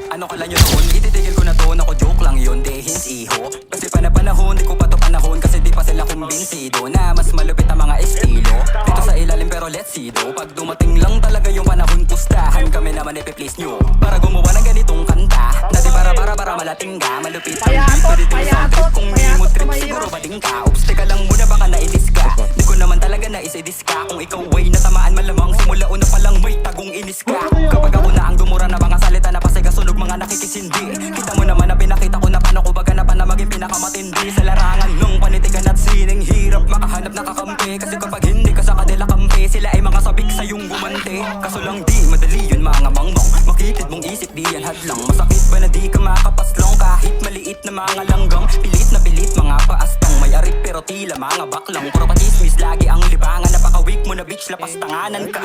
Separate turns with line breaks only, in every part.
Ano kala nyo noon? Ititigil ko na to, ako joke lang yun, de hints iho. Kasi panahon, di ko pa to panahon. Kasi di pa sila kumbinsido na mas malupit ang mga estilo dito sa ilalim pero let's see do. Pag dumating lang talaga yung panahon, pustahan kami naman ipi-please nyo para gumawa ng ganitong kanta na di para malating ka. Malupit ang beat, pwede din sa trip. Kung di mo trip, siguro bading ka. Oops, teka lang muna, baka na-edis ka. Di ko naman talaga na-edis ka. Kung ikaw ay natamaan malamang, simula una pa lang may tagong inis ka. Kapag ako na ang dumura na mga salita na pasigasunog mga nakikisindi, kita mo naman na pinakita ko na paano ko baganapan na maging pinakamatindi sa larangan nung panitikan at sining hirap makahanap na kakampi. Kasi kapag hindi ka sa kanila kampi, sila ay mga sabik sa yung gumante. Kaso lang di madali yun mga mangmong, makitid mong isip di yan hadlang. Masakit ba na di ka makapaslong kahit maliit na mga langgang? Pilit na pilit mga paastang may arik pero tila mga baklang. Puro patismis lagi ang libangan, napaka-weak mo na bitch, lapas tanganan ka.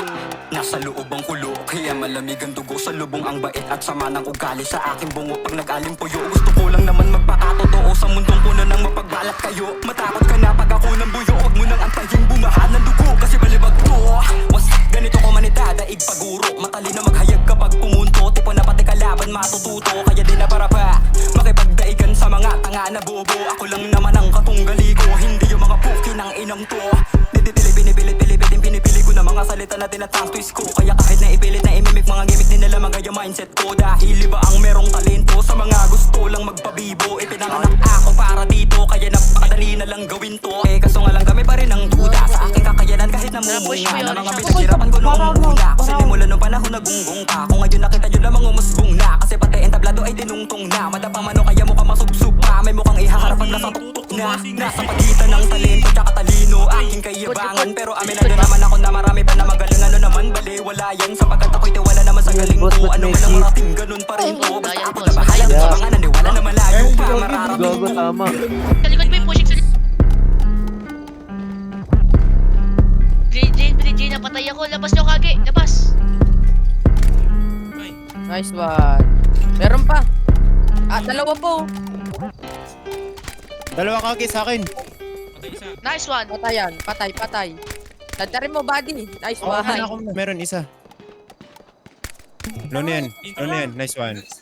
Nasa loob ang kulo, kaya malamig ang dugo sa lubong ang bait at sama ng ugali sa aking bungo pag nag-alimpuyo. Gusto ko lang naman magpakatotoo sa mundong puno ng mapagbalat kayo. Matakot ka na pag ako ng buyo, huwag mo nang antayin bumahan ng dugo kasi balibag to. Was ganito ko manita, daig paguro, matalino maghayag kapag pumunto. Tipo na pati kalaban matututo, kaya din na para pa makipagdaigan sa mga tanga na bobo. Ako lang naman ang katunggali ko, hindi yung mga puki ng inang to. Pinipili ko na mga salita na tinatang twist ko. Kaya kahit na ipilit na imimik mga gimmick din nila magaya mindset ko. Dahil iba ang merong talento sa mga gusto lang magpabibo. Ipinanganak ako para dito, kaya napakadali na lang gawin to. Eh kaso nga lang kami pa rin ang duda sa aking kakayanan kahit namumunga na mga pinaghirapan ko noong una. Kasi simula nung panahon nagunggong pa ako, ngayon nakita nyo namang umusbong na. Kasi pati entablado ay tinungtong na. Madapang mano kaya mukha masugsug pa, may mukhang ihaharap pag nasa tuktok na. Nasa pagitan ng talento tsaka talino, aking kayabangan. Pero aminado naman ako na marami pa na magaling. Ano naman bali, wala yan sapagkat ako'y tiwala naman sa galing ko. Ano man ang marating, ganun pa rin po. Basta ako na bahala sa mga naniwala na malayo pa mararating ko.
Sa likod mo yung pushing sa likod. JJ, napatay ako. Labas nyo kage, labas.
Nice one. Meron pa. Dalawa po.
Dalawa kaki sa akin.
Nice one.
Patayan. Patay. Tantarin mo, buddy. Nice
Oo,
one.
ako meron isa. Ano na yan? Nice one.